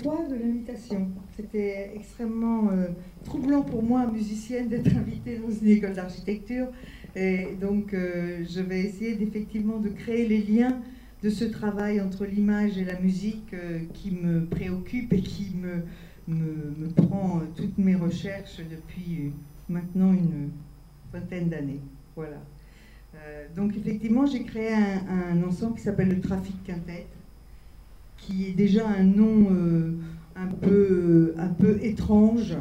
toi de l'invitation. C'était extrêmement troublant pour moi, musicienne, d'être invitée dans une école d'architecture. Et donc, je vais essayer effectivement de créer les liens de ce travail entre l'image et la musique qui me préoccupe et qui me prend toutes mes recherches depuis maintenant une vingtaine d'années. Voilà. Donc, effectivement, j'ai créé un ensemble qui s'appelle le Trafic Quintet, qui est déjà un nom un peu étrange,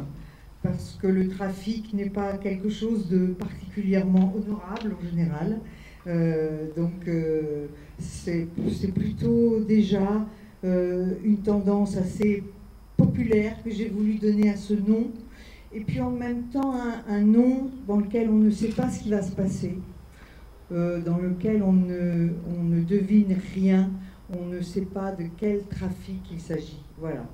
parce que le trafic n'est pas quelque chose de particulièrement honorable en général. C'est plutôt déjà une tendance assez populaire que j'ai voulu donner à ce nom, et puis en même temps un nom dans lequel on ne sait pas ce qui va se passer, dans lequel on ne devine rien, on ne sait pas de quel trafic il s'agit. Voilà.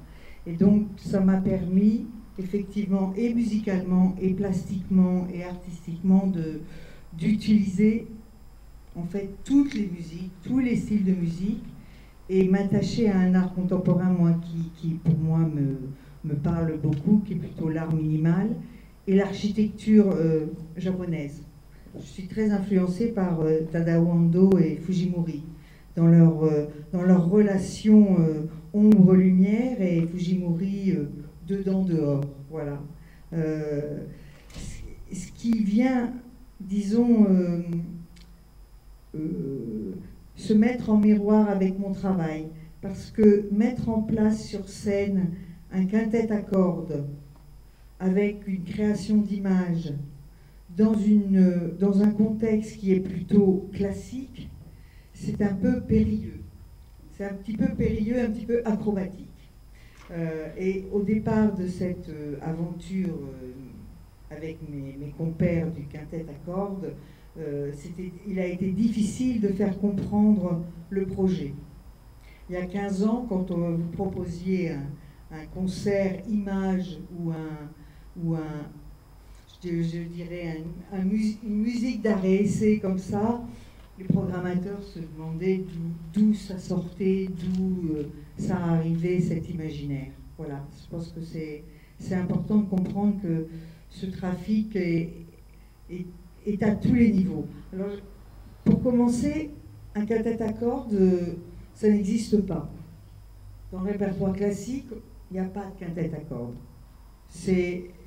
Et donc ça m'a permis effectivement, et musicalement, et plastiquement, et artistiquement, d'utiliser en fait toutes les musiques, tous les styles de musique, et m'attacher à un art contemporain, moi, qui pour moi me parle beaucoup, qui est plutôt l'art minimal, et l'architecture japonaise. Je suis très influencée par Tadao Ando et Fujimori dans leur relation ombre-lumière, et Fujimori dedans-dehors. Voilà. Ce qui vient, disons, se mettre en miroir avec mon travail, parce que mettre en place sur scène un quintet à cordes avec une création d'images dans un contexte qui est plutôt classique, c'est un peu périlleux. C'est un petit peu périlleux, un petit peu acrobatique. Et au départ de cette aventure avec mes compères du quintet à cordes, il a été difficile de faire comprendre le projet. Il y a 15 ans, quand vous proposiez un concert image ou je dirais une musique d'arrêt-essai comme ça, les programmateurs se demandaient d'où ça sortait, d'où ça arrivait, cet imaginaire. Voilà, je pense que c'est important de comprendre que ce trafic est à tous les niveaux. Alors, pour commencer, un quintet à cordes, ça n'existe pas. Dans le répertoire classique, il n'y a pas de quintet à cordes.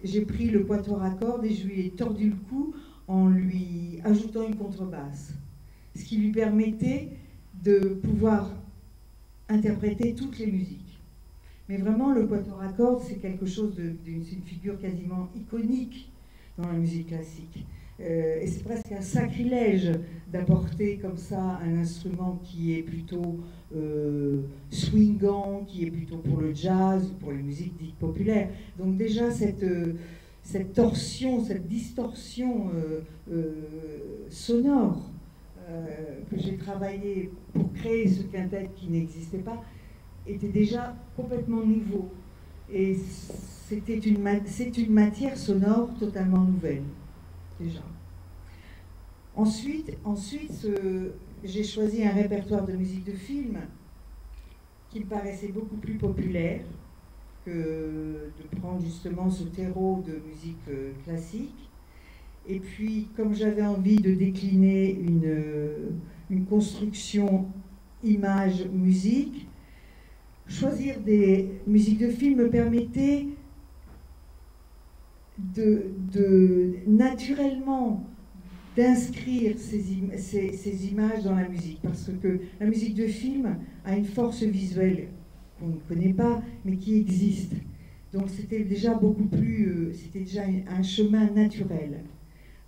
J'ai pris le quatuor à cordes et je lui ai tordu le cou en lui ajoutant une contrebasse, ce qui lui permettait de pouvoir interpréter toutes les musiques. Mais vraiment, le quatuor à cordes, c'est quelque chose d'une figure quasiment iconique dans la musique classique. Et c'est presque un sacrilège d'apporter comme ça un instrument qui est plutôt swingant, qui est plutôt pour le jazz, pour les musiques dites populaires. Donc déjà, cette torsion, cette distorsion sonore que j'ai travaillé pour créer ce quintet qui n'existait pas, était déjà complètement nouveau. Et c'est une matière sonore totalement nouvelle, déjà. Ensuite j'ai choisi un répertoire de musique de film qui me paraissait beaucoup plus populaire que de prendre justement ce terreau de musique classique. Et puis, comme j'avais envie de décliner une construction image-musique, choisir des musiques de film me permettait de naturellement d'inscrire ces images dans la musique, parce que la musique de film a une force visuelle qu'on ne connaît pas, mais qui existe. Donc c'était déjà c'était déjà un chemin naturel.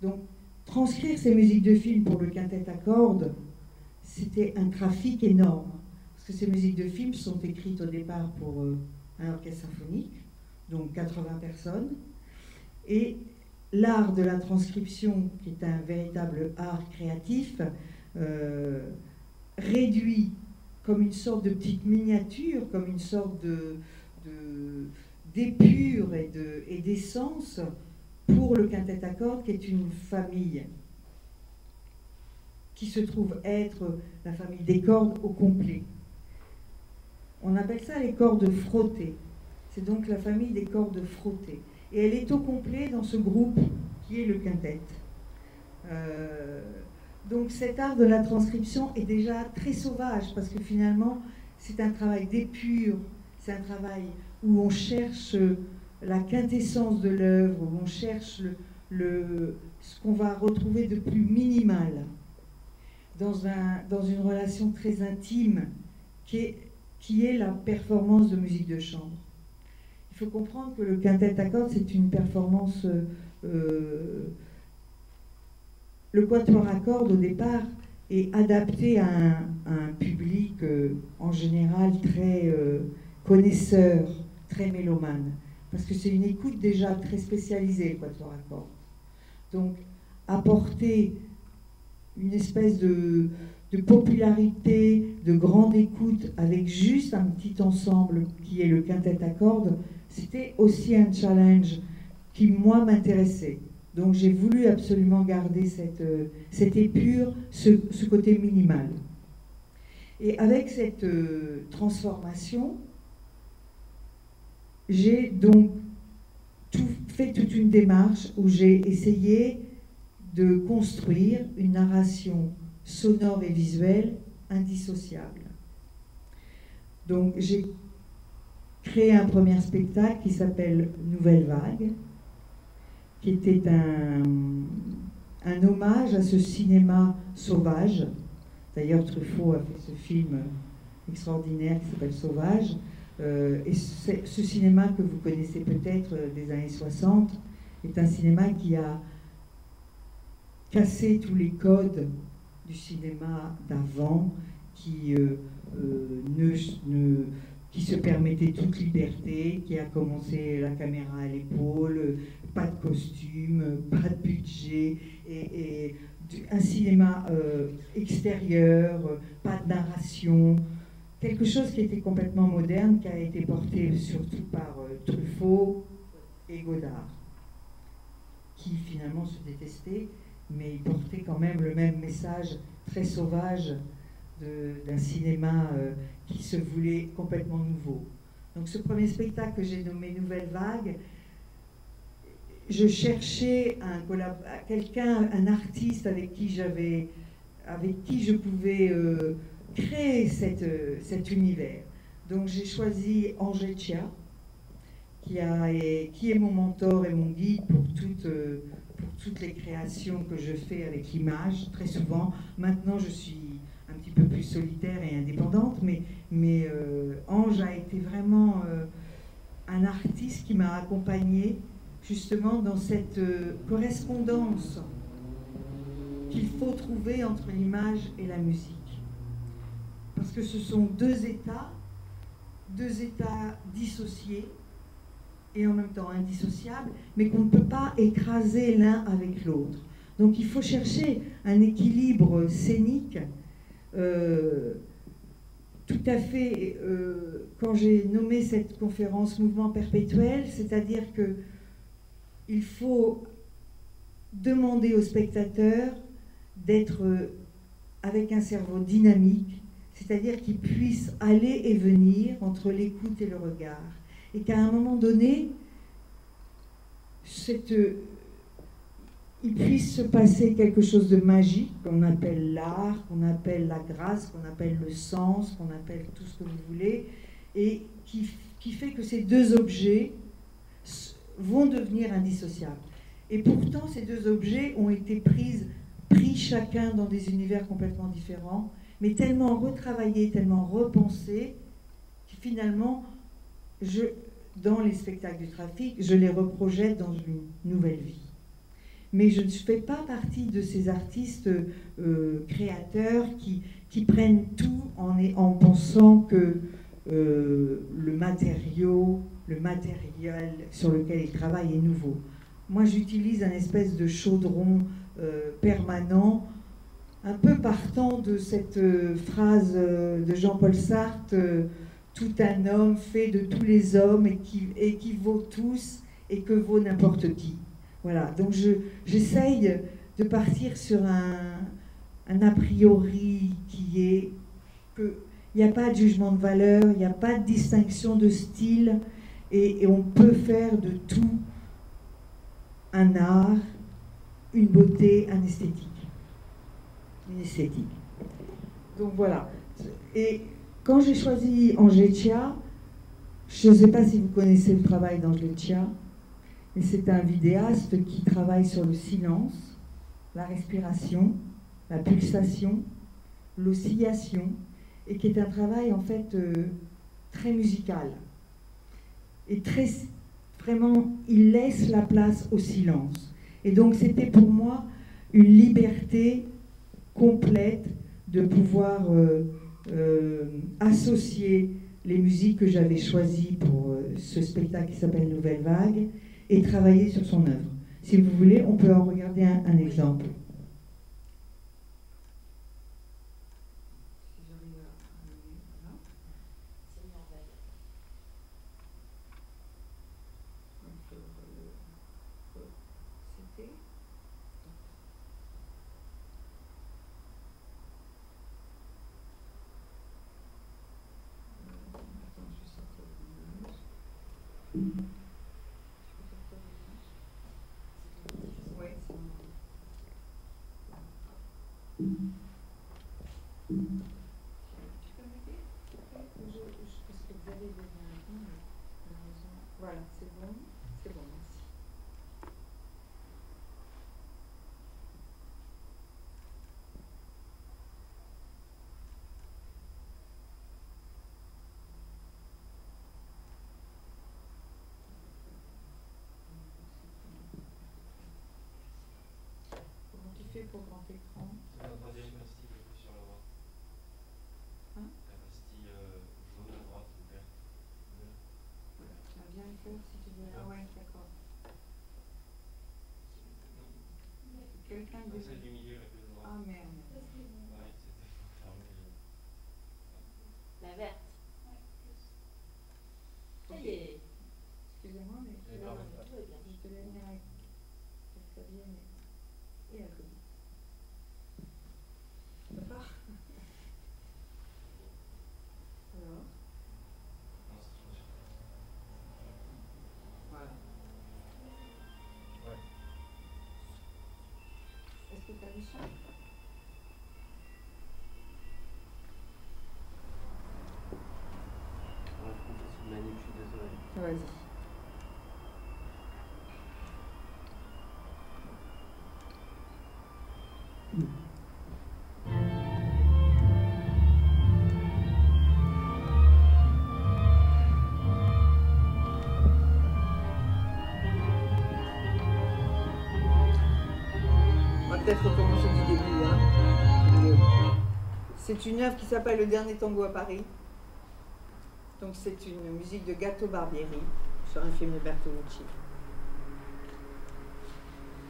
Donc transcrire ces musiques de film pour le quintet à cordes, c'était un trafic énorme, parce que ces musiques de film sont écrites au départ pour un orchestre symphonique, donc 80 personnes, et l'art de la transcription, qui est un véritable art créatif, réduit comme une sorte de petite miniature, comme une sorte d'épure et d'essence pour le quintet à cordes, qui est une famille qui se trouve être la famille des cordes au complet. On appelle ça les cordes frottées. C'est donc la famille des cordes frottées. Et elle est au complet dans ce groupe qui est le quintet. Donc cet art de la transcription est déjà très sauvage, parce que finalement, c'est un travail d'épure, c'est un travail où on cherche la quintessence de l'œuvre, où on cherche ce qu'on va retrouver de plus minimal dans une relation très intime qui est la performance de musique de chambre. Il faut comprendre que le quintet à cordes, c'est une performance... le quatuor à cordes, au départ, est adapté à un public en général très connaisseur, très mélomane. Parce que c'est une écoute déjà très spécialisée, le quatuor à cordes. Donc, apporter une espèce de popularité, de grande écoute, avec juste un petit ensemble qui est le quintet à cordes, c'était aussi un challenge qui, moi, m'intéressait. Donc j'ai voulu absolument garder cette épure, ce côté minimal. Et avec cette transformation, j'ai donc fait toute une démarche où j'ai essayé de construire une narration sonore et visuelle indissociable. Donc j'ai créé un premier spectacle qui s'appelle Nouvelle Vague, qui était un hommage à ce cinéma sauvage. D'ailleurs, Truffaut a fait ce film extraordinaire qui s'appelle Sauvage. Et ce cinéma que vous connaissez peut-être des années 60 est un cinéma qui a cassé tous les codes du cinéma d'avant, qui se permettait toute liberté, qui a commencé la caméra à l'épaule, pas de costume, pas de budget, et un cinéma extérieur, pas de narration, quelque chose qui était complètement moderne, qui a été porté surtout par Truffaut et Godard, qui finalement se détestaient, mais ils portaient quand même le même message très sauvage d'un cinéma qui se voulait complètement nouveau. Donc ce premier spectacle que j'ai nommé Nouvelle Vague, je cherchais quelqu'un, un artiste avec qui je pouvais créer cet univers. Donc j'ai choisi Angèle Chia, qui est mon mentor et mon guide pour toutes les créations que je fais avec l'image, très souvent. Maintenant, je suis un petit peu plus solitaire et indépendante, mais Ange a été vraiment un artiste qui m'a accompagnée justement dans cette correspondance qu'il faut trouver entre l'image et la musique. Parce que ce sont deux états dissociés et en même temps indissociables, mais qu'on ne peut pas écraser l'un avec l'autre. Donc il faut chercher un équilibre scénique tout à fait, quand j'ai nommé cette conférence Mouvement perpétuel, c'est-à-dire qu'il faut demander aux spectateurs d'être avec un cerveau dynamique, c'est-à-dire qu'ils puissent aller et venir entre l'écoute et le regard, et qu'à un moment donné, il puisse se passer quelque chose de magique qu'on appelle l'art, qu'on appelle la grâce, qu'on appelle le sens, qu'on appelle tout ce que vous voulez, et qui fait que ces deux objets vont devenir indissociables. Et pourtant, ces deux objets ont été pris chacun dans des univers complètement différents, mais tellement retravaillés, tellement repensés, que finalement, dans les spectacles du trafic, je les reprojette dans une nouvelle vie. Mais je ne fais pas partie de ces artistes créateurs qui prennent tout en pensant que le matériel sur lequel ils travaillent est nouveau. Moi, j'utilise un espèce de chaudron permanent, un peu partant de cette phrase de Jean-Paul Sartre, tout un homme fait de tous les hommes et qui vaut tous et que vaut n'importe qui. Voilà, donc j'essaye de partir sur un a priori qui est Il n'y a pas de jugement de valeur, il n'y a pas de distinction de style, et on peut faire de tout un art, une beauté, un esthétique. Une esthétique. Donc voilà. Et quand j'ai choisi Angecia, je ne sais pas si vous connaissez le travail d'Angecia, mais c'est un vidéaste qui travaille sur le silence, la respiration, la pulsation, l'oscillation, et qui est un travail en fait très musical. Et très, vraiment, il laisse la place au silence. Et donc c'était pour moi une liberté complète de pouvoir associer les musiques que j'avais choisies pour ce spectacle qui s'appelle Nouvelle Vague et travailler sur son œuvre. Si vous voulez, on peut en regarder un exemple. Voilà, c'est bon, merci. Comment tu fais pour grand écran? La troisième pastille sur la droite. Hein? La pastille jaune à droite, verte. Ah, viens le faire si tu veux. Ah ouais, d'accord. Quelqu'un de... Celle du milieu, la plus droite. Ah merde. Ouais, c'était fermé. La verte. Ça y est. Excusez-moi, mais Elle est là, parfaite. je te vais venir avec Fabienne et avec Cody. D'accord? Alors, Non, c'est changé. voilà. Ouais. Est-ce que tu as du son? Ouais, je comprends, c'est une manip, je suis désolé. Vas-y. On va peut-être recommencer du début. Hein. C'est une œuvre qui s'appelle Le Dernier Tango à Paris. Donc c'est une musique de Gato Barbieri sur un film de Bertolucci,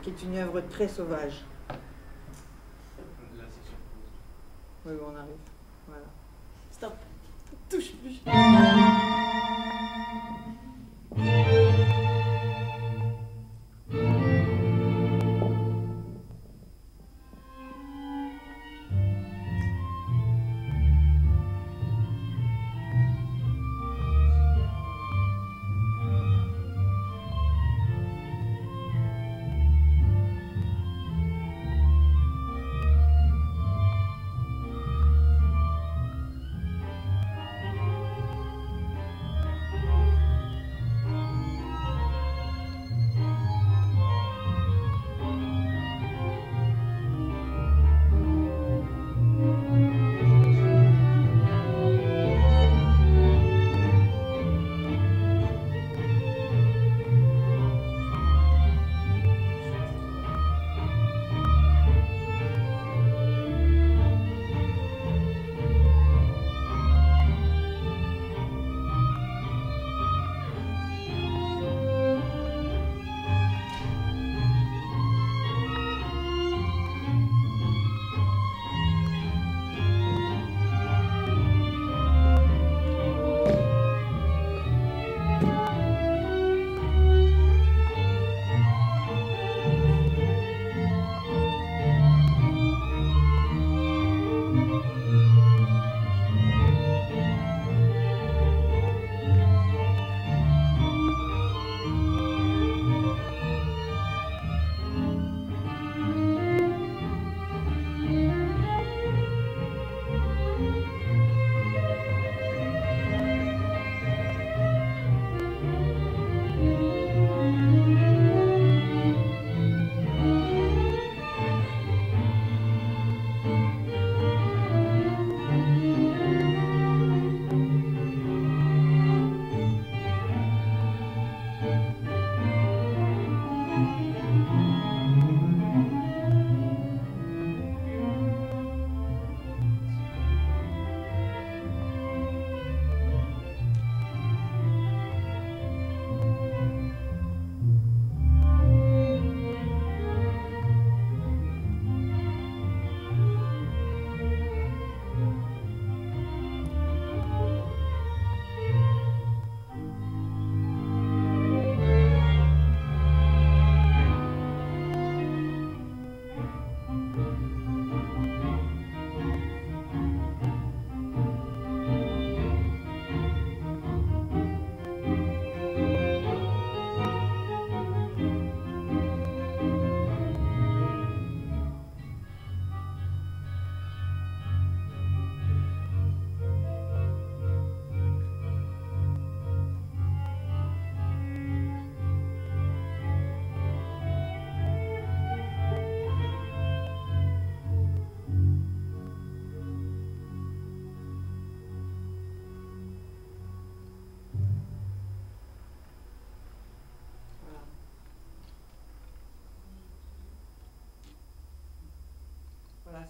qui est une œuvre très sauvage. Là, c'est sur pause. Oui, on arrive. Voilà. Stop. Touche plus.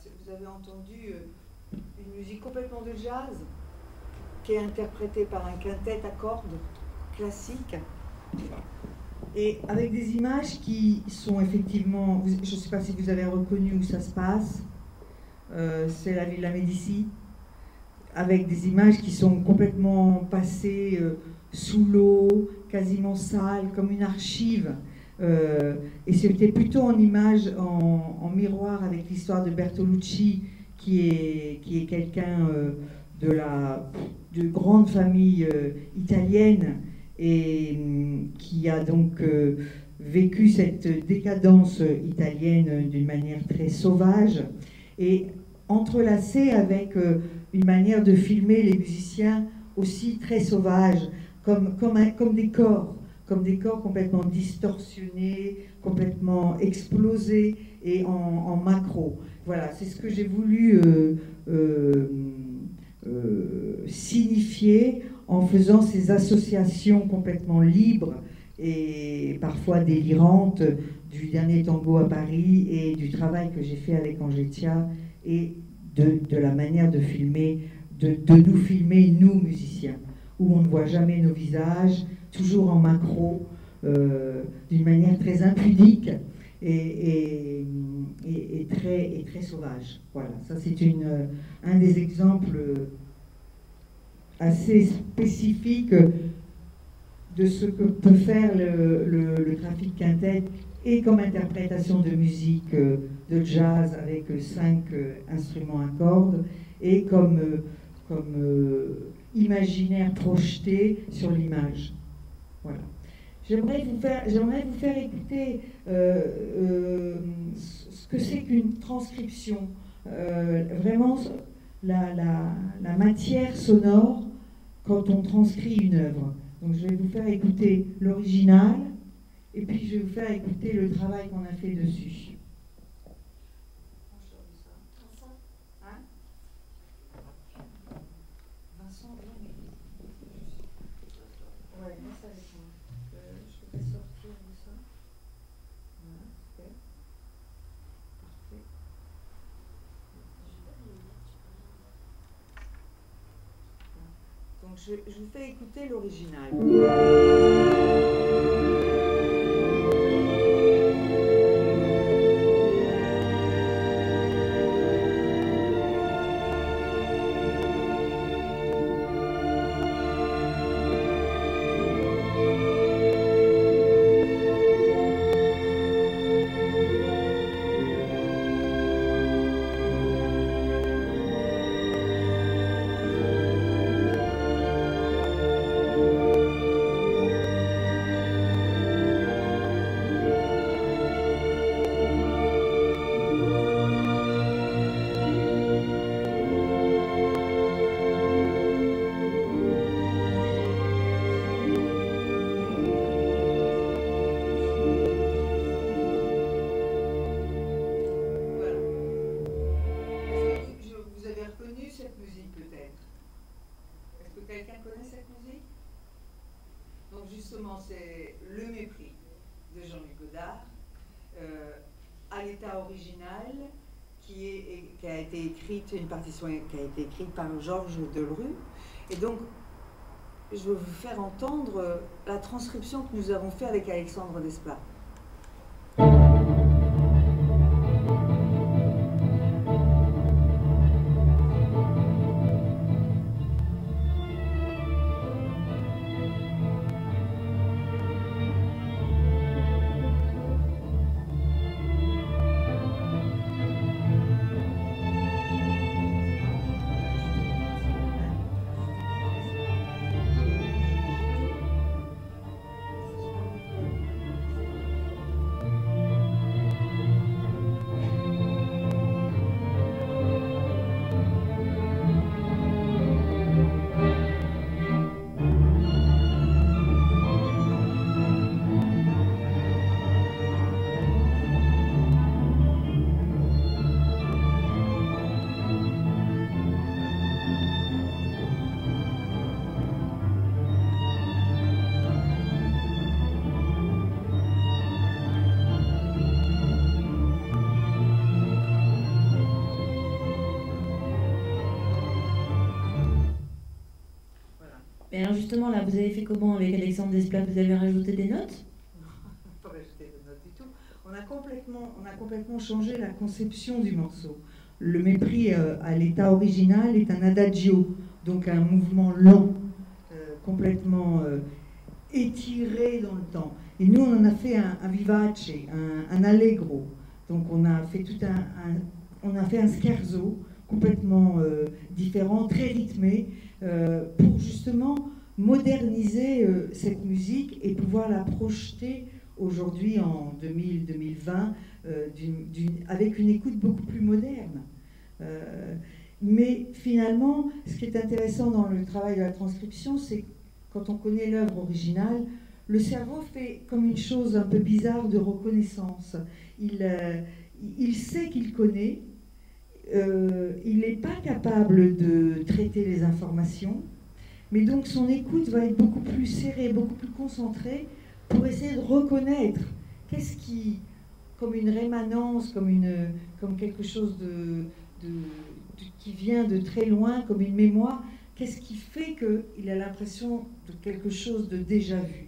vous avez entendu une musique complètement de jazz qui est interprétée par un quintet à cordes classique et avec des images qui sont effectivement, je ne sais pas si vous avez reconnu où ça se passe, c'est la Villa Médicis, avec des images qui sont complètement passées sous l'eau, quasiment sales, comme une archive. Et c'était plutôt en image, en miroir avec l'histoire de Bertolucci, qui est quelqu'un de grande famille italienne et qui a donc vécu cette décadence italienne d'une manière très sauvage et entrelacée avec une manière de filmer les musiciens aussi très sauvages, comme des corps complètement distorsionnés, complètement explosés et en macro. Voilà, c'est ce que j'ai voulu signifier en faisant ces associations complètement libres et parfois délirantes du dernier tango à Paris et du travail que j'ai fait avec Angetia et de la manière de filmer, de nous filmer, nous musiciens, où on ne voit jamais nos visages, toujours en macro, d'une manière très impudique et très sauvage. Voilà, ça c'est un des exemples assez spécifiques de ce que peut faire le Trafic Quintet et comme interprétation de musique de jazz avec 5 instruments à cordes et comme imaginaire projeté sur l'image. Voilà. J'aimerais vous faire écouter ce que c'est qu'une transcription. Vraiment, la matière sonore quand on transcrit une œuvre. Donc je vais vous faire écouter l'original et puis je vais vous faire écouter le travail qu'on a fait dessus. Hein? Vincent, ouais, moi ça avec moi. Je vais sortir de ça. Voilà, super. Parfait. Donc je vous fais écouter l'original. C'est Le Mépris de Jean-Luc Godard, à l'état original, qui a été écrite, une partition qui a été écrite par Georges Delru. Et donc, je vais vous faire entendre la transcription que nous avons faite avec Alexandre Desplat. justement, là, vous avez fait comment avec Alexandre Desplat? Vous avez rajouté des notes? Pas rajouté de notes du tout. On a complètement changé la conception du morceau. Le mépris à l'état original est un adagio, donc un mouvement lent, complètement étiré dans le temps. Et nous, on en a fait un vivace, un allegro. Donc on a fait on a fait un scherzo complètement différent, très rythmé, pour justement moderniser cette musique et pouvoir la projeter aujourd'hui en 2020 avec une écoute beaucoup plus moderne. Mais finalement, ce qui est intéressant dans le travail de la transcription, c'est quand on connaît l'œuvre originale, le cerveau fait comme une chose un peu bizarre de reconnaissance. Il sait qu'il connaît, il n'est pas capable de traiter les informations, mais donc son écoute va être beaucoup plus serrée, beaucoup plus concentrée pour essayer de reconnaître qu'est-ce qui, comme une rémanence, comme quelque chose qui vient de très loin, comme une mémoire, qu'est-ce qui fait qu'il a l'impression de quelque chose de déjà vu.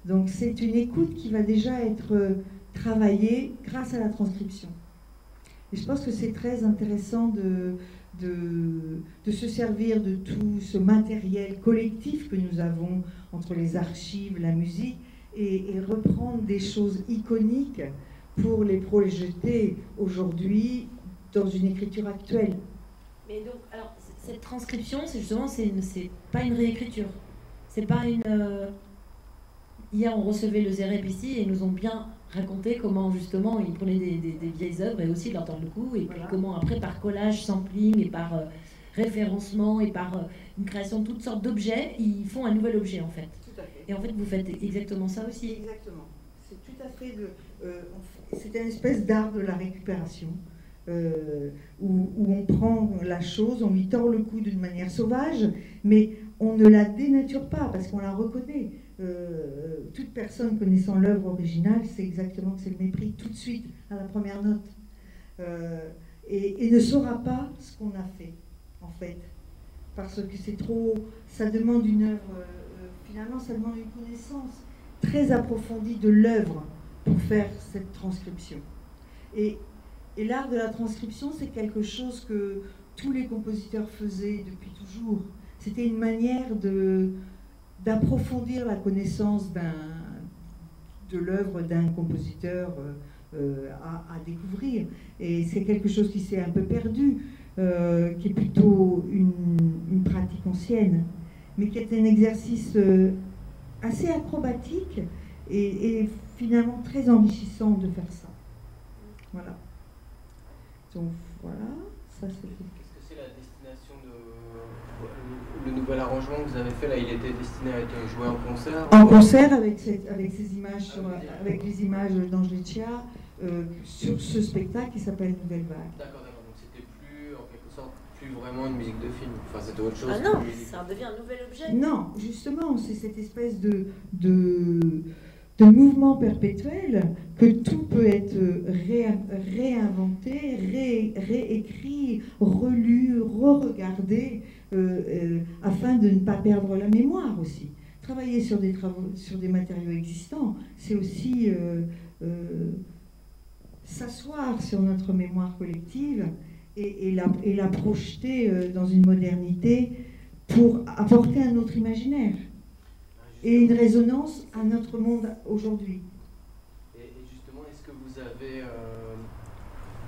Donc c'est une écoute qui va déjà être travaillée grâce à la transcription. Et je pense que c'est très intéressant de se servir de tout ce matériel collectif que nous avons entre les archives, la musique, et reprendre des choses iconiques pour les projeter aujourd'hui dans une écriture actuelle. Mais donc, alors, cette transcription, c'est justement, c'est pas une réécriture. C'est pas une... Hier, on recevait le Zérep ici et ils nous ont bien raconté comment, justement, ils prenaient des vieilles œuvres et aussi de leur tordre le cou, et puis comment, après, par collage, sampling et par référencement et par une création de toutes sortes d'objets, ils font un nouvel objet, en fait. Tout à fait. Et en fait, vous faites exactement ça aussi. Exactement. C'est tout à fait c'est une espèce d'art de la récupération. Où on prend la chose, on lui tord le cou d'une manière sauvage, mais on ne la dénature pas parce qu'on la reconnaît. Toute personne connaissant l'œuvre originale sait exactement que c'est le mépris tout de suite à la première note, et ne saura pas ce qu'on a fait en fait, parce que c'est trop. Ça demande une œuvre, finalement, ça demande une connaissance très approfondie de l'œuvre pour faire cette transcription. Et l'art de la transcription, c'est quelque chose que tous les compositeurs faisaient depuis toujours. C'était une manière d'approfondir la connaissance de l'œuvre d'un compositeur à découvrir. Et c'est quelque chose qui s'est un peu perdu, qui est plutôt une pratique ancienne, mais qui est un exercice assez acrobatique et finalement très enrichissant de faire ça. Voilà. Donc voilà, ça c'est... Qu'est-ce que c'est la destination le nouvel arrangement que vous avez fait là, il était destiné à être joué en concert? En concert avec ces images, avec les images d'Angelicia, sur ce spectacle qui s'appelle Nouvelle Vague. D'accord, donc c'était plus, en quelque sorte, plus vraiment une musique de film. Enfin, c'était autre chose. Ah non, ça devient un nouvel objet. Non, justement, c'est cette espèce de mouvement perpétuel que tout peut être réinventé, réécrit, relu, re-regardé, afin de ne pas perdre la mémoire aussi. Travailler sur des matériaux existants, c'est aussi s'asseoir sur notre mémoire collective et la projeter dans une modernité pour apporter un autre imaginaire et une résonance à notre monde aujourd'hui. Et justement, est-ce que vous avez...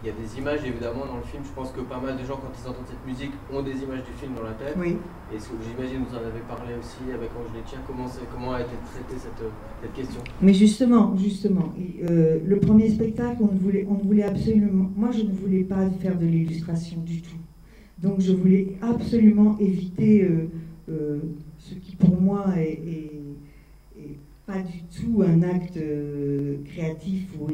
il y a des images évidemment dans le film, je pense que pas mal de gens quand ils entendent cette musique ont des images du film dans la tête. Oui. Et j'imagine vous en avez parlé aussi avec Angelicia, comment a été traitée cette question? Mais justement, le premier spectacle, on ne voulait absolument... Moi, je ne voulais pas faire de l'illustration du tout. Donc je voulais absolument éviter ce qui pour moi est pas du tout un acte créatif ou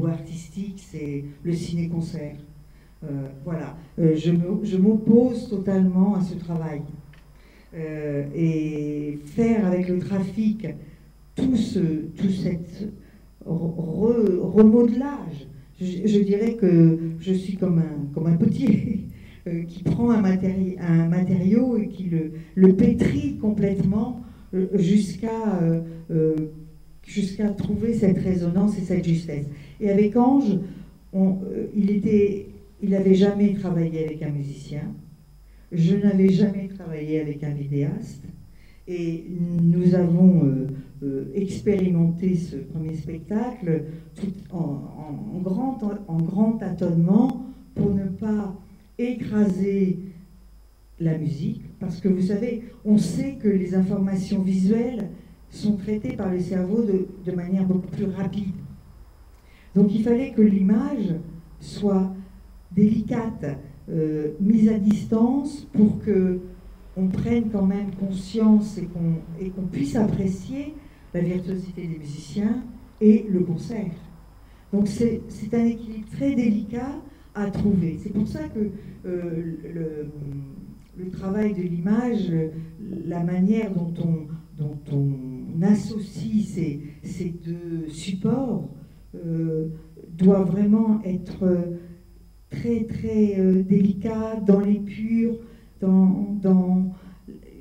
artistique, c'est le ciné-concert. Voilà, je m'oppose totalement à ce travail. Et faire avec le trafic tout cet remodelage, je dirais que je suis comme un potier. qui prend un matériau et qui le pétrit complètement jusqu'à trouver cette résonance et cette justesse. Et avec Ange, il n'avait jamais travaillé avec un musicien, je n'avais jamais travaillé avec un vidéaste, et nous avons expérimenté ce premier spectacle en grand tâtonnement pour ne pas écraser la musique, parce que vous savez, on sait que les informations visuelles sont traitées par le cerveau de manière beaucoup plus rapide. Donc il fallait que l'image soit délicate, mise à distance pour qu'on prenne quand même conscience et qu'on puisse apprécier la virtuosité des musiciens et le concert. Donc c'est un équilibre très délicat à trouver. C'est pour ça que le travail de l'image, la manière dont on associe ces deux supports doit vraiment être très très délicat, dans l'épure, dans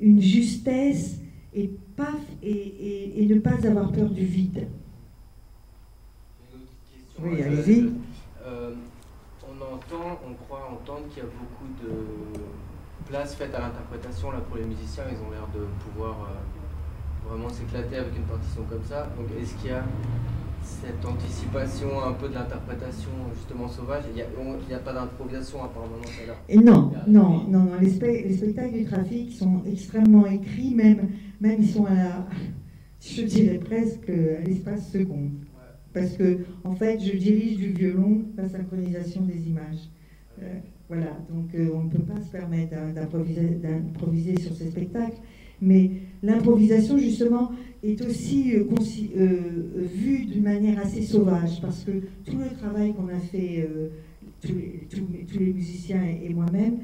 une justesse et ne pas avoir peur du vide. Une autre question. Oui, allez-y. On croit entendre qu'il y a beaucoup de place faite à l'interprétation là pour les musiciens. Ils ont l'air de pouvoir vraiment s'éclater avec une partition comme ça. Donc est-ce qu'il y a cette anticipation un peu de l'interprétation justement sauvage? Il n'y a pas d'improvisation apparemment dans celle-là? Et non. Les spectacles du trafic sont extrêmement écrits, même ils sont je dirais presque à l'espace seconde. Parce que, en fait, je dirige du violon la synchronisation des images. Voilà, donc on ne peut pas se permettre d'improviser sur ces spectacles. Mais l'improvisation, justement, est aussi vue d'une manière assez sauvage, parce que tout le travail qu'on a fait, tous les musiciens et moi-même,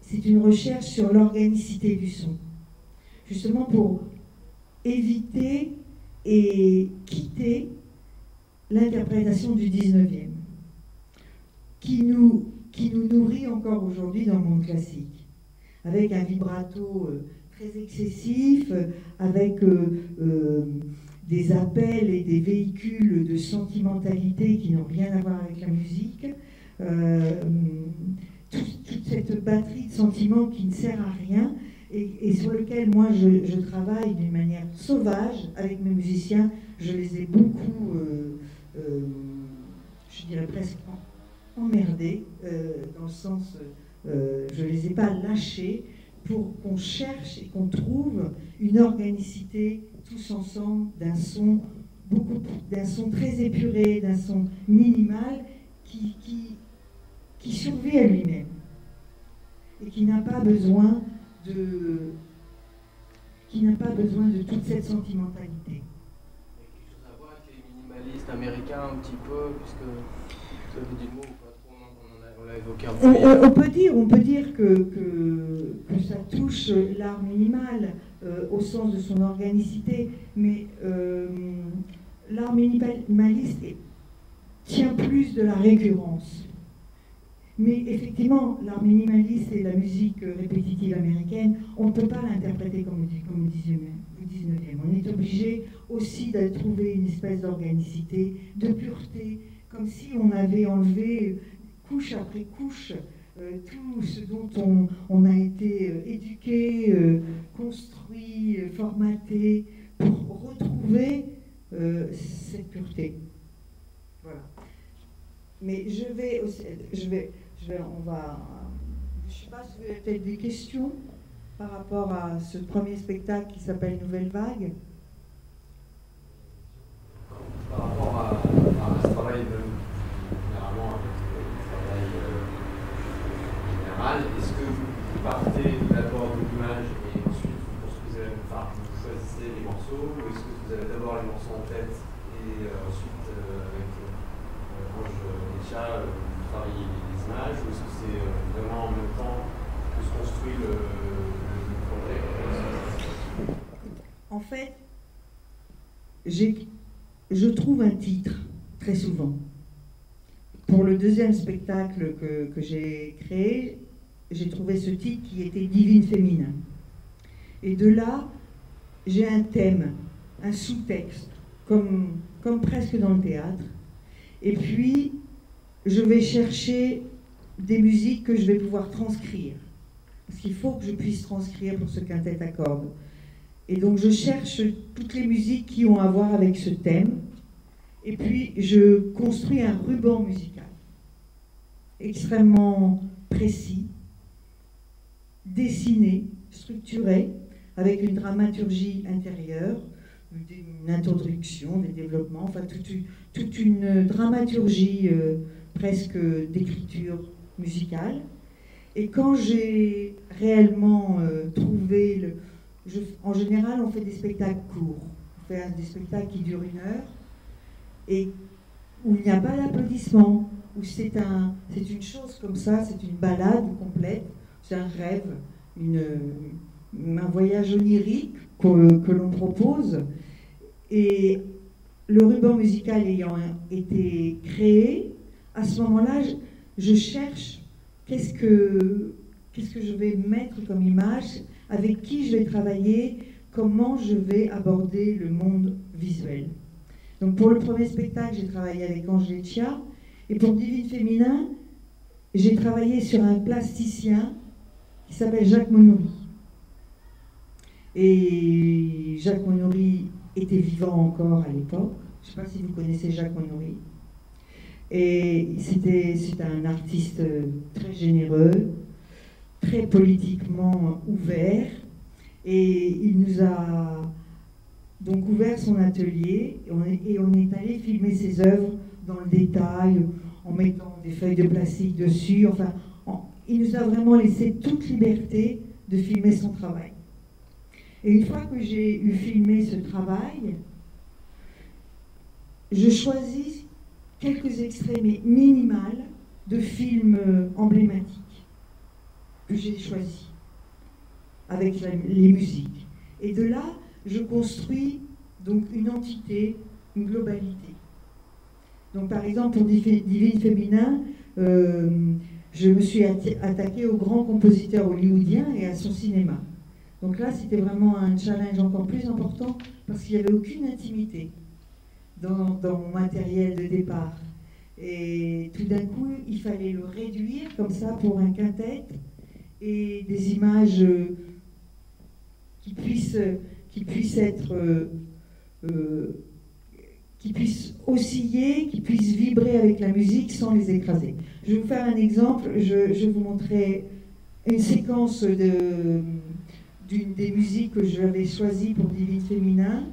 c'est une recherche sur l'organicité du son. Justement pour éviter et quitter l'interprétation du 19e, qui nous nourrit encore aujourd'hui dans le monde classique, avec un vibrato très excessif, avec des appels et des véhicules de sentimentalité qui n'ont rien à voir avec la musique, toute cette batterie de sentiments qui ne sert à rien et sur lequel moi je travaille d'une manière sauvage avec mes musiciens. Je les ai beaucoup, je dirais presque emmerdés, dans le sens, je ne les ai pas lâchés, pour qu'on cherche et qu'on trouve une organicité tous ensemble d'un son très épuré, d'un son minimal qui survit à lui-même et qui n'a pas besoin de toute cette sentimentalité. Il y a quelque chose à voir avec les minimalistes américains un petit peu, puisque vous avez dit le mot ou pas trop, on l'a évoqué un peu. On peut dire que ça touche l'art minimal au sens de son organicité, mais l'art minimaliste tient plus de la récurrence. Mais effectivement, l'art minimaliste et la musique répétitive américaine, on ne peut pas l'interpréter comme au 19e. On est obligé aussi de trouver une espèce d'organicité, de pureté, comme si on avait enlevé couche après couche tout ce dont on a été éduqué, construit, formaté, pour retrouver cette pureté. Voilà. Mais je ne sais pas si vous avez peut-être des questions par rapport à ce premier spectacle qui s'appelle Nouvelle Vague. Par rapport à ce travail, généralement avec le travail général, est-ce que vous partez d'abord de l'image et ensuite vous construisez vous choisissez les morceaux, ou est-ce que vous avez d'abord les morceaux en tête et ensuite avec Ange Lecia, vous travaillez les images, ou est-ce que c'est vraiment en même temps que se construit le projet? En fait, je trouve un titre très souvent. Pour le deuxième spectacle que j'ai créé, j'ai trouvé ce titre qui était Divine Féminin. Et de là, j'ai un thème, un sous-texte, comme presque dans le théâtre. Et puis, je vais chercher des musiques que je vais pouvoir transcrire. Parce qu'il faut que je puisse transcrire pour ce quintet à cordes. Et donc, je cherche toutes les musiques qui ont à voir avec ce thème. Et puis, je construis un ruban musical extrêmement précis, dessiné, structuré, avec une dramaturgie intérieure, une introduction, des développements, enfin toute une dramaturgie presque d'écriture musicale. Et quand j'ai réellement trouvé en général, on fait des spectacles courts. On fait des spectacles qui durent 1 heure et où il n'y a pas d'applaudissement, où c'est une chose comme ça, c'est une balade complète, c'est un rêve, un voyage onirique que l'on propose. Et le ruban musical ayant été créé, à ce moment-là, je cherche qu'est-ce que je vais mettre comme image, avec qui je vais travailler, comment je vais aborder le monde visuel. Donc pour le premier spectacle, j'ai travaillé avec Angèle Chia, et pour Divine Féminin, j'ai travaillé sur un plasticien qui s'appelle Jacques Monori. Et Jacques Monori était vivant encore à l'époque. Je ne sais pas si vous connaissez Jacques Monori. Et c'était un artiste très généreux, très politiquement ouvert. Et il nous a donc ouvert son atelier et on est allé filmer ses œuvres dans le détail, en mettant des feuilles de plastique dessus. Enfin, il nous a vraiment laissé toute liberté de filmer son travail. Et une fois que j'ai eu filmé ce travail, je choisis quelques extraits, mais minimales, de films emblématiques que j'ai choisis avec les musiques. Et de là, je construis donc une entité, une globalité. Donc par exemple, pour Divine Féminin, je me suis attaquée au grand compositeur hollywoodien et à son cinéma. Donc là, c'était vraiment un challenge encore plus important parce qu'il n'y avait aucune intimité dans mon matériel de départ. Et tout d'un coup, il fallait le réduire comme ça pour un quintet et des images qui puissent osciller, qui puissent vibrer avec la musique sans les écraser. Je vais vous faire un exemple. Je vais vous montrer une séquence d'une des musiques que j'avais choisies pour Divine Féminin,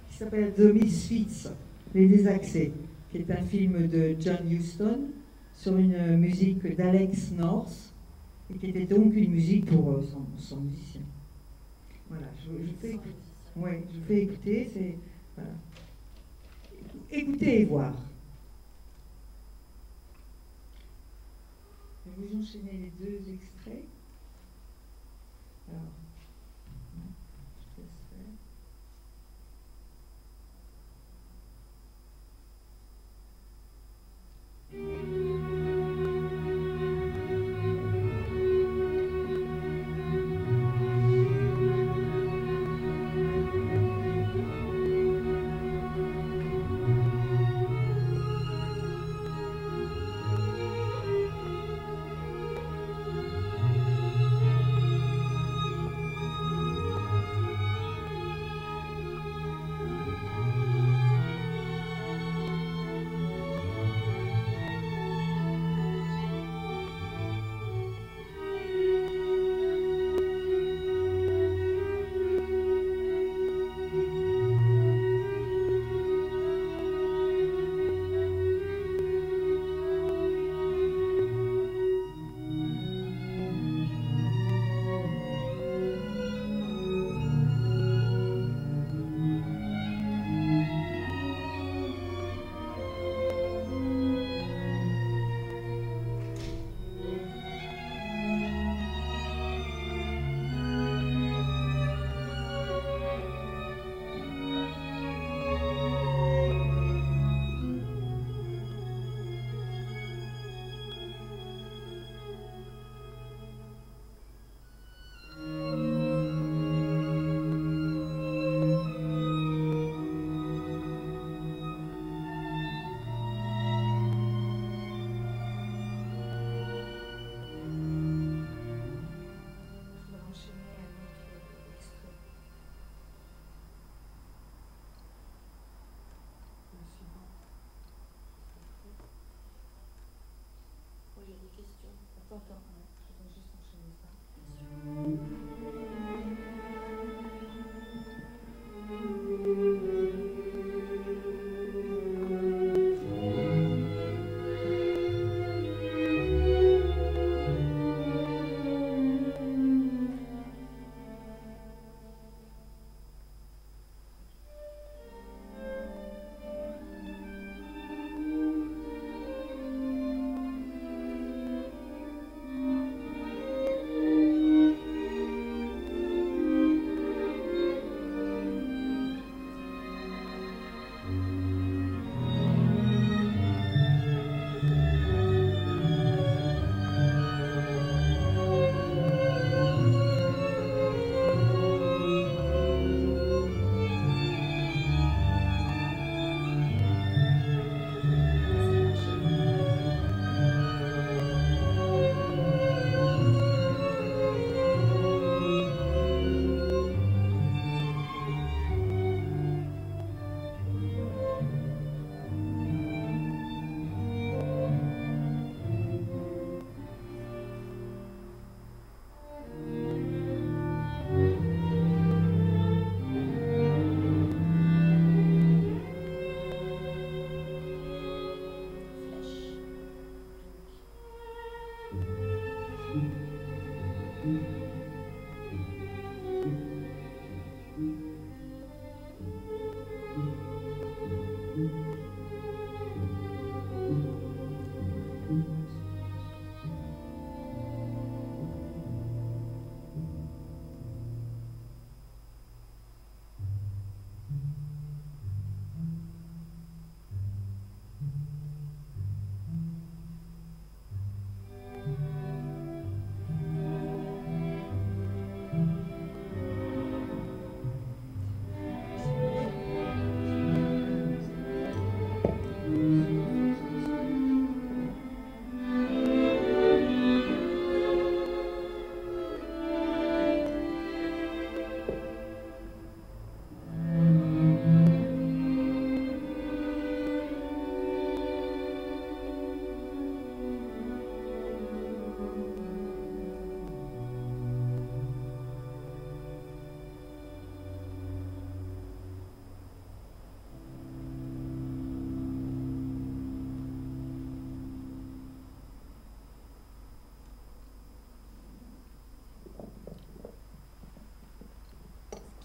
qui s'appelle The Misfits, Les Désaxés, qui est un film de John Huston sur une musique d'Alex North, et qui était donc une musique pour son musicien. Voilà, je vous fais écouter, voilà. Écoutez et voir. Je vais vous enchaîner les 2 extraits. Alors, je laisse faire.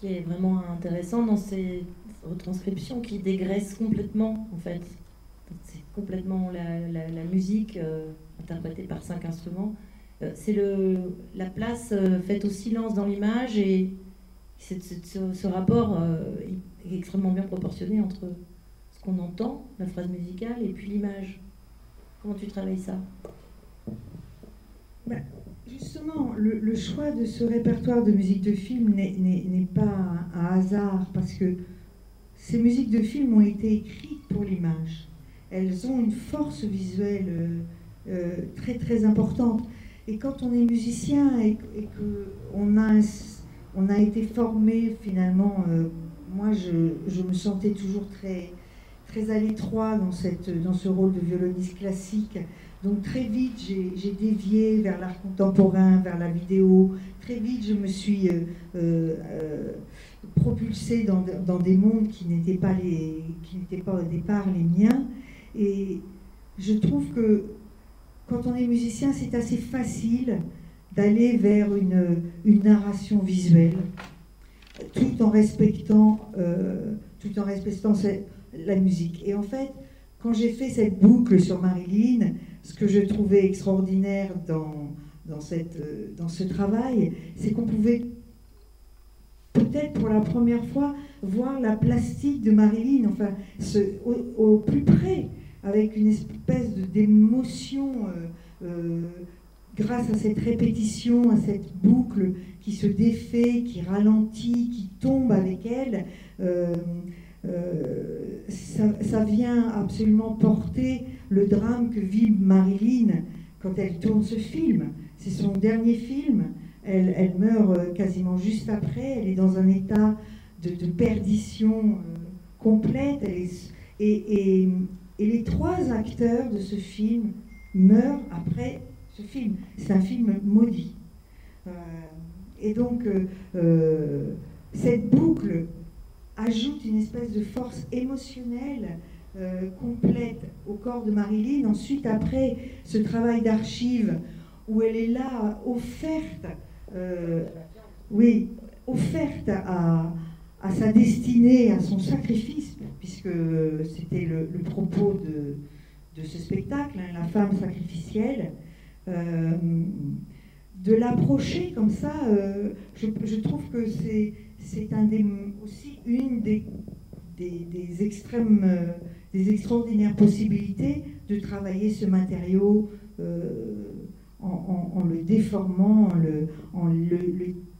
Qui est vraiment intéressant dans ces retranscriptions qui dégraissent complètement, en fait. C'est complètement la musique interprétée par 5 instruments. C'est la place faite au silence dans l'image, et ce rapport est extrêmement bien proportionné entre ce qu'on entend, la phrase musicale, et puis l'image. Comment tu travailles ça ? Justement, le choix de ce répertoire de musique de film n'est pas un hasard, parce que ces musiques de film ont été écrites pour l'image. Elles ont une force visuelle très très importante. Et quand on est musicien et qu'on a été formé finalement, moi je me sentais toujours très, très à l'étroit dans ce rôle de violoniste classique. Donc très vite, j'ai dévié vers l'art contemporain, vers la vidéo. Très vite, je me suis propulsée dans des mondes qui n'étaient pas au départ les miens. Et je trouve que quand on est musicien, c'est assez facile d'aller vers une narration visuelle, tout en respectant la musique. Et en fait, quand j'ai fait cette boucle sur Marilyn, ce que je trouvais extraordinaire dans ce travail, c'est qu'on pouvait peut-être pour la première fois voir la plastique de Marilyn, enfin au plus près, avec une espèce d'émotion grâce à cette répétition, à cette boucle qui se défait, qui ralentit, qui tombe avec elle. Ça vient absolument porter le drame que vit Marilyn quand elle tourne ce film. C'est son dernier film. Elle meurt quasiment juste après. Elle est dans un état de perdition complète. Et les 3 acteurs de ce film meurent après ce film. C'est un film maudit. Et donc, cette boucle ajoute une espèce de force émotionnelle complète au corps de Marilyn. Ensuite, après ce travail d'archives où elle est là, offerte à sa destinée, à son sacrifice, puisque c'était le propos de ce spectacle, hein, la femme sacrificielle, de l'approcher comme ça, je trouve que c'est aussi une des extraordinaires possibilités de travailler ce matériau en le déformant, en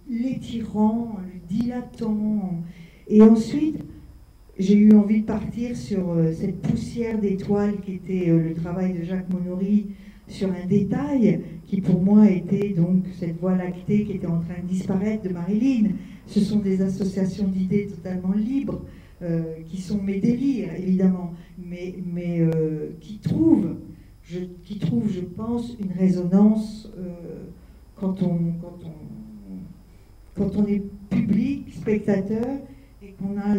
l'étirant, en le dilatant. Et ensuite, j'ai eu envie de partir sur cette poussière d'étoiles qui était le travail de Jacques Monory sur un détail qui pour moi était donc cette voie lactée qui était en train de disparaître de Marilyn. Ce sont des associations d'idées totalement libres, qui sont mes délires évidemment, mais qui trouvent, je pense, une résonance quand on est public, spectateur, et qu'on a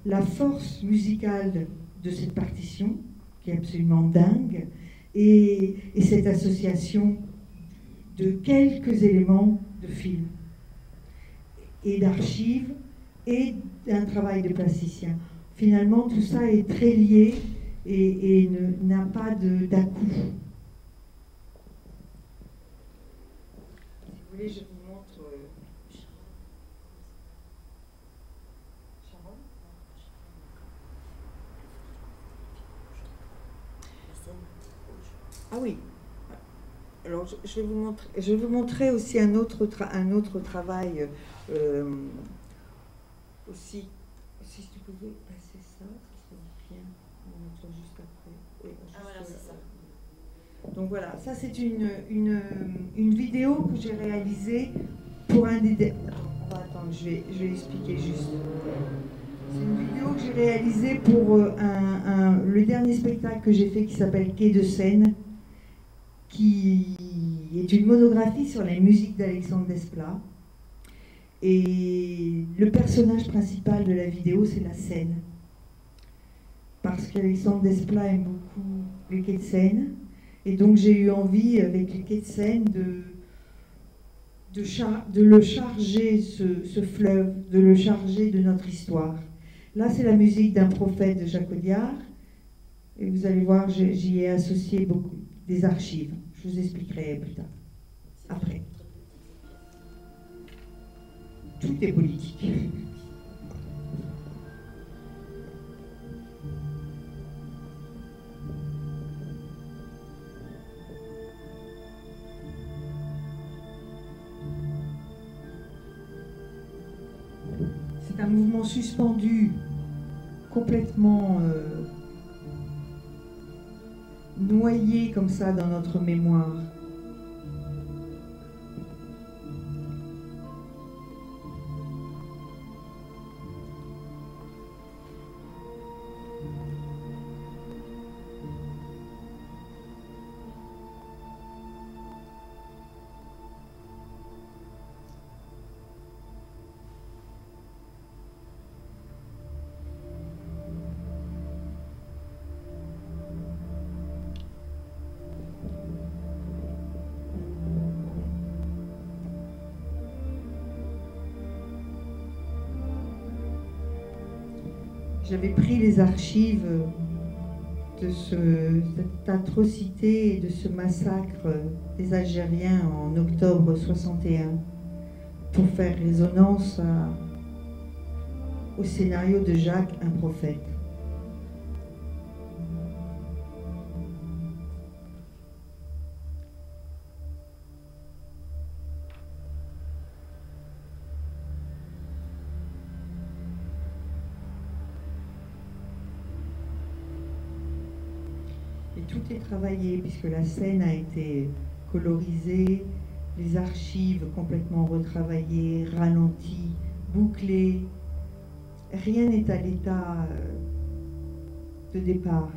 la force musicale de cette partition, qui est absolument dingue, et cette association de quelques éléments de film, et d'archives, et d'un travail de plasticien. finalement, tout ça est très lié et n'a pas d'à-coup. Si vous voulez, je vous montre. Sharon. Ah oui. Alors, je vais vous montrer aussi un autre travail aussi. Si tu pouvais passer ça serait bien. On va mettre juste après. Oui, juste voilà, c'est ça. Donc voilà, ça c'est une vidéo que j'ai réalisée pour un des... Attends, je vais expliquer juste. C'est une vidéo que j'ai réalisée pour le dernier spectacle que j'ai fait qui s'appelle Quai de Seine, qui est une monographie sur les musiques d'Alexandre Desplat. Et le personnage principal de la vidéo, c'est la Seine. Parce qu'Alexandre Desplat aime beaucoup les quais de Seine. Et donc j'ai eu envie, avec les quais de Seine, de le charger, ce fleuve, de le charger de notre histoire. Là, c'est la musique d'un prophète de Jacques Audiard. Et vous allez voir, j'y ai associé beaucoup des archives. Je vous expliquerai plus tard, après. Tout est politique. C'est un mouvement suspendu, complètement noyé comme ça dans notre mémoire. J'avais pris les archives de cette atrocité et de ce massacre des Algériens en octobre 61 pour faire résonance au scénario de Jacques, un prophète. Et tout est travaillé puisque la scène a été colorisée, les archives complètement retravaillées, ralenties, bouclées. Rien n'est à l'état de départ.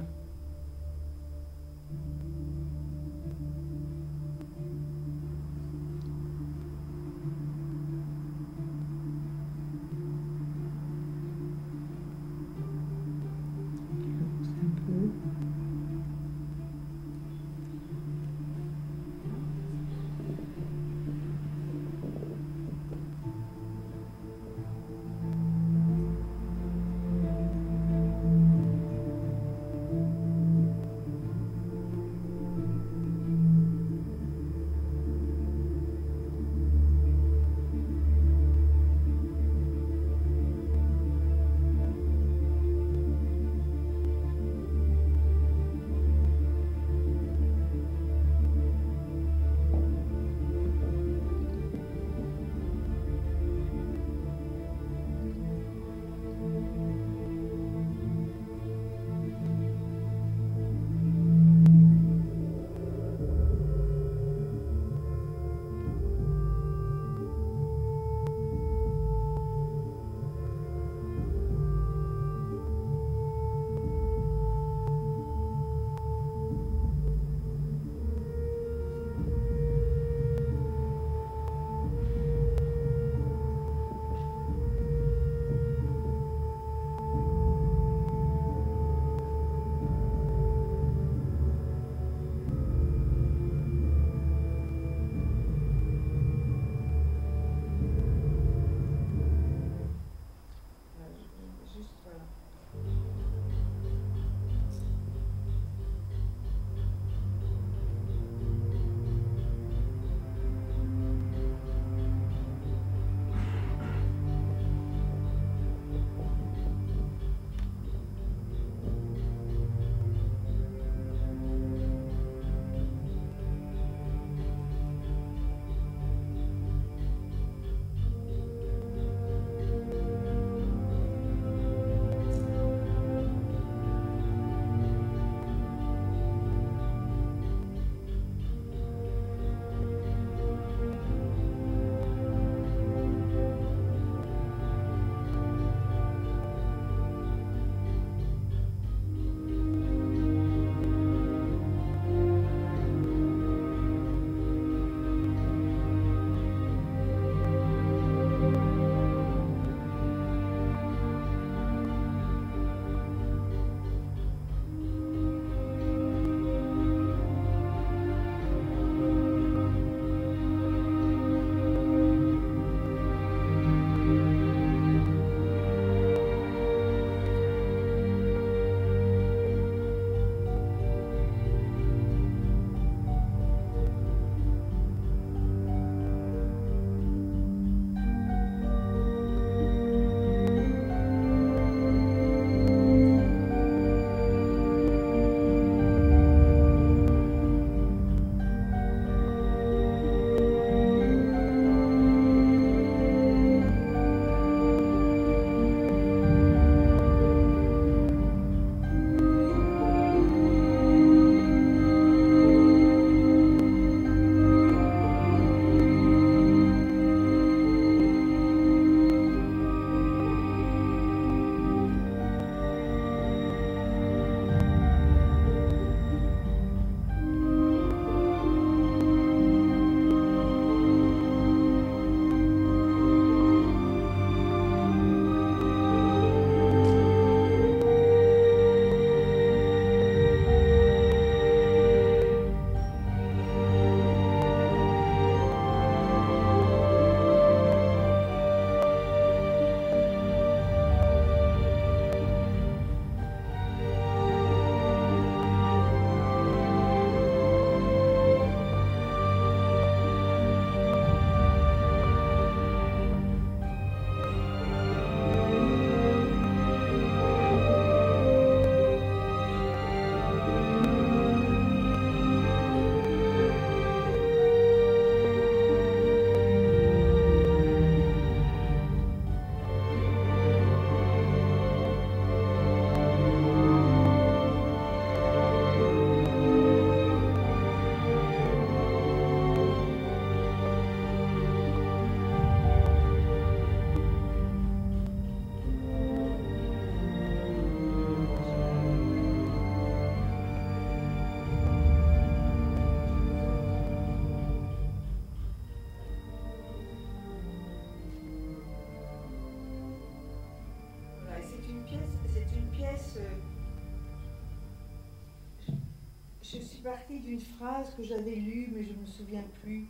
Je suis partie d'une phrase que j'avais lue, mais je ne me souviens plus,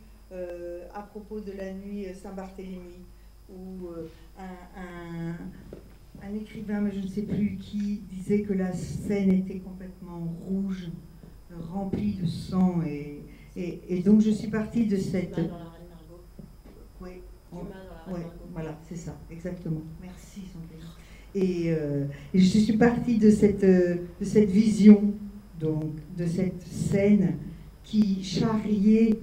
à propos de la nuit Saint-Barthélemy, où un écrivain, mais je ne sais plus qui, disait que la Seine était complètement rouge, remplie de sang, et donc je suis partie de cette... Dans la Reine Margot. Oui, Dumas dans la Reine Margot. voilà, c'est ça, exactement. Merci, Sandrine. Et je suis partie de cette vision, donc, de cette scène qui charriait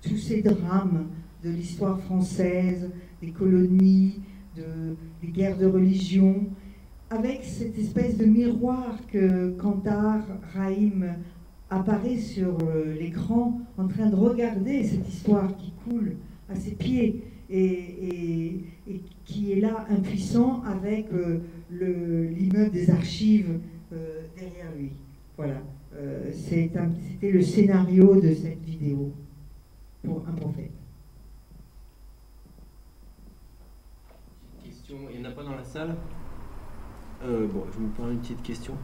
tous ces drames de l'histoire française, des colonies, des guerres de religion, avec cette espèce de miroir que Kantar, Raïm apparaît sur l'écran en train de regarder cette histoire qui coule à ses pieds et qui est là impuissant avec l'immeuble des archives derrière lui. Voilà, c'était le scénario de cette vidéo pour un prophète. Question, il n'y en a pas dans la salle? Bon, je me permets une petite question.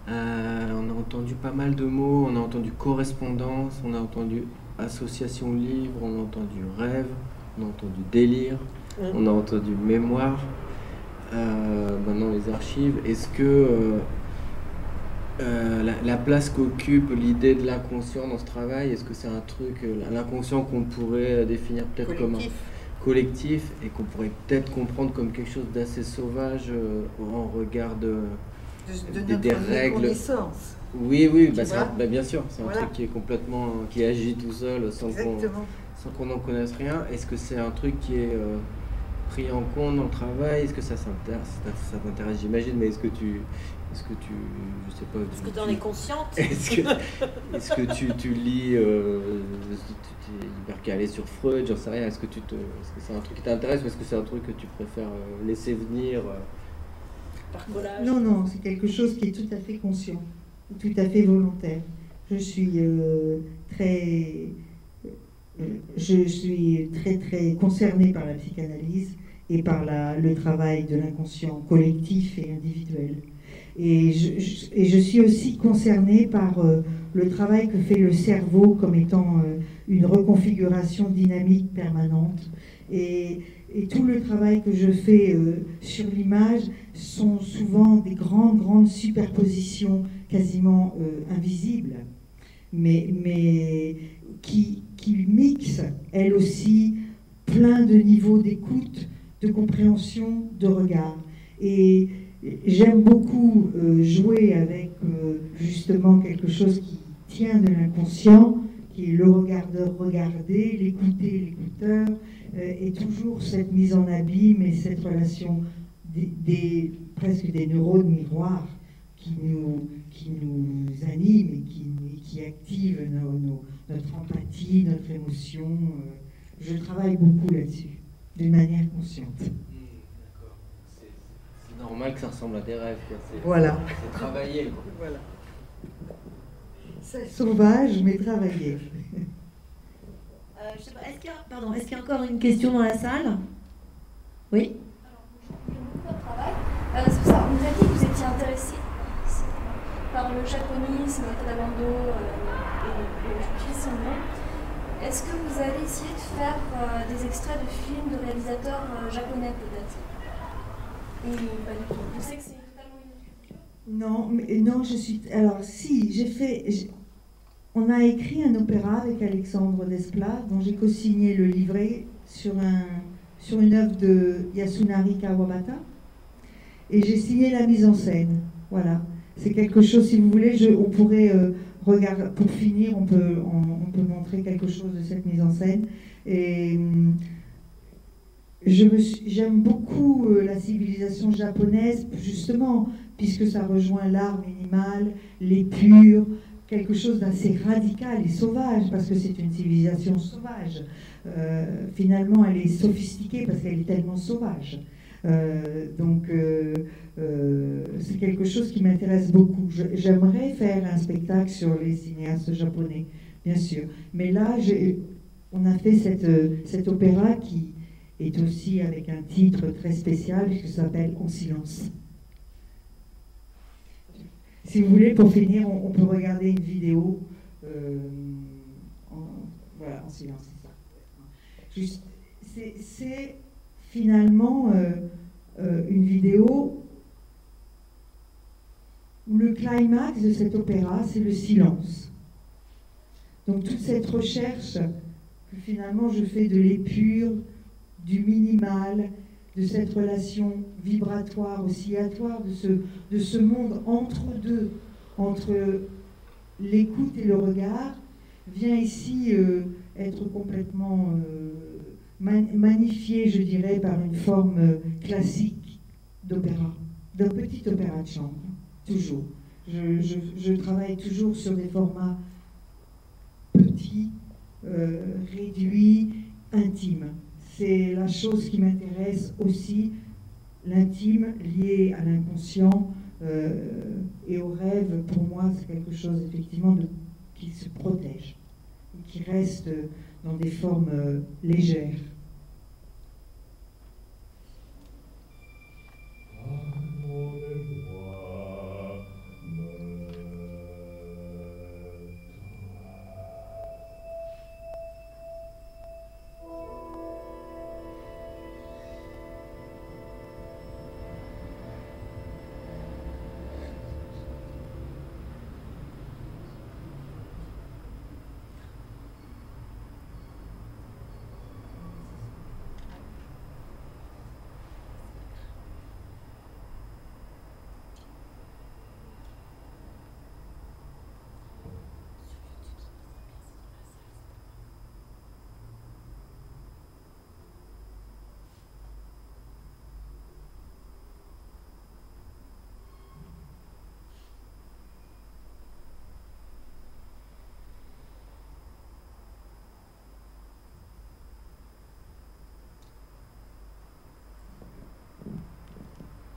On a entendu pas mal de mots, on a entendu correspondance, on a entendu association libre, on a entendu rêve, on a entendu délire, on a entendu mémoire, maintenant les archives. Est-ce que la place qu'occupe l'idée de l'inconscient dans ce travail, est-ce que c'est un truc, l'inconscient qu'on pourrait définir peut-être comme un collectif et qu'on pourrait peut-être comprendre comme quelque chose d'assez sauvage en regard de des règles. Connaissance. Oui, bien sûr, c'est un truc qui est complètement, qui agit tout seul sans qu'on n'en connaisse rien. Est-ce que c'est un truc qui est pris en compte dans le travail? Est-ce que ça t'intéresse, j'imagine, mais est-ce que tu, je sais pas. Est-ce que tu en es consciente? Est-ce que tu lis, tu es hyper calé sur Freud, j'en sais rien. Est-ce que c'est un truc qui t'intéresse ou est-ce que c'est un truc que tu préfères laisser venir par collage? Non, c'est quelque chose qui est tout à fait conscient, tout à fait volontaire. Je suis très concernée par la psychanalyse et par le travail de l'inconscient collectif et individuel. Et je suis aussi concernée par le travail que fait le cerveau comme étant une reconfiguration dynamique permanente. Et tout le travail que je fais sur l'image sont souvent des grandes superpositions quasiment invisibles, mais qui mixent, elles aussi, plein de niveaux d'écoute, de compréhension, de regard. Et j'aime beaucoup jouer avec justement quelque chose qui tient de l'inconscient, qui est le regardeur regardé, l'écouteur, et toujours cette mise en abîme et cette relation presque des neurones miroirs qui nous animent et qui activent notre empathie, notre émotion. Je travaille beaucoup là-dessus, d'une manière consciente. D'accord. C'est normal que ça ressemble à des rêves. Voilà. C'est travaillé. Voilà. C'est sauvage, mais travaillé. Je sais pas, est-ce qu'il y a encore une question dans la salle? Oui. Alors, j'aime beaucoup votre travail. C'est ça, on nous a dit que vous étiez intéressé par le japonisme, Tadabando et j'utilise son nom. Est-ce que vous allez essayer de faire des extraits de films de réalisateurs japonais peut-être? Ou pas du tout? Je sais que c'est totalement une autre culture. Non, je suis... Alors si, on a écrit un opéra avec Alexandre Desplat, dont j'ai co-signé le livret sur une œuvre de Yasunari Kawabata, et j'ai signé la mise en scène. Voilà, c'est quelque chose, si vous voulez, on pourrait regarder, pour finir, on peut montrer quelque chose de cette mise en scène. Et j'aime beaucoup la civilisation japonaise, justement, puisque ça rejoint l'art minimal, l'épure, quelque chose d'assez radical et sauvage, parce que c'est une civilisation sauvage. Finalement, elle est sophistiquée parce qu'elle est tellement sauvage. Donc, c'est quelque chose qui m'intéresse beaucoup. J'aimerais faire un spectacle sur les cinéastes japonais, bien sûr. Mais là, on a fait cet opéra qui est aussi avec un titre très spécial qui s'appelle En silence. Si vous voulez, pour finir, on peut regarder une vidéo voilà, en silence, c'est ça. Juste, c'est finalement une vidéo où le climax de cet opéra, c'est le silence. Donc toute cette recherche que finalement je fais de l'épure, du minimal, de cette relation vibratoire, oscillatoire, de ce monde entre deux, entre l'écoute et le regard, vient ici être complètement magnifié, je dirais, par une forme classique d'opéra, d'un petit opéra de chambre, toujours. Je travaille toujours sur des formats petits, réduits, intimes. C'est la chose qui m'intéresse aussi, l'intime lié à l'inconscient et au rêve. Pour moi, c'est quelque chose effectivement qui se protège, qui reste dans des formes légères.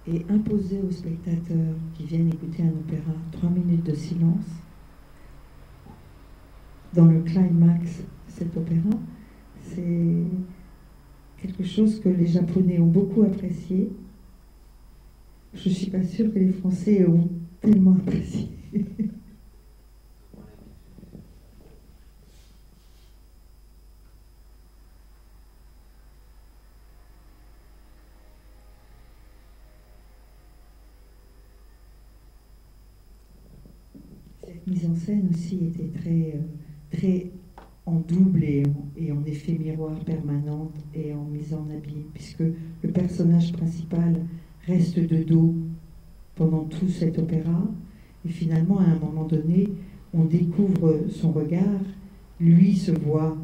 Et imposer aux spectateurs qui viennent écouter un opéra 3 minutes de silence dans le climax de cet opéra, c'est quelque chose que les Japonais ont beaucoup apprécié. Je ne suis pas sûre que les Français ont tellement apprécié. Cette mise en scène aussi était très en double et en effet miroir permanente et en mise en abîme, puisque le personnage principal reste de dos pendant tout cet opéra, et finalement à un moment donné on découvre son regard, lui se voit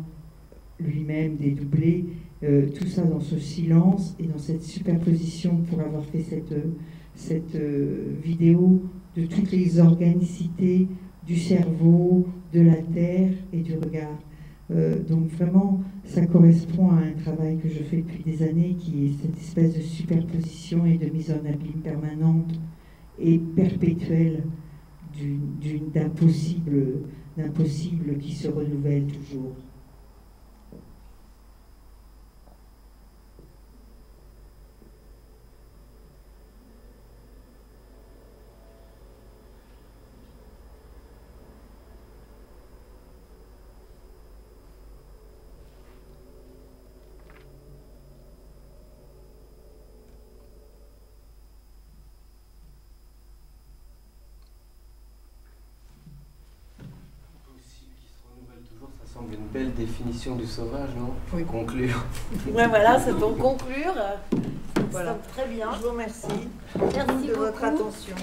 lui-même dédoublé, tout ça dans ce silence et dans cette superposition pour avoir fait cette vidéo de toutes les organicités du cerveau, de la terre et du regard. Donc vraiment, ça correspond à un travail que je fais depuis des années, qui est cette espèce de superposition et de mise en abîme permanente et perpétuelle d'un possible qui se renouvelle toujours. Ça semble une belle définition du sauvage, non? Pour conclure. Ouais, voilà, c'est pour conclure. Voilà. Très bien. Je vous remercie Merci de votre beaucoup. attention.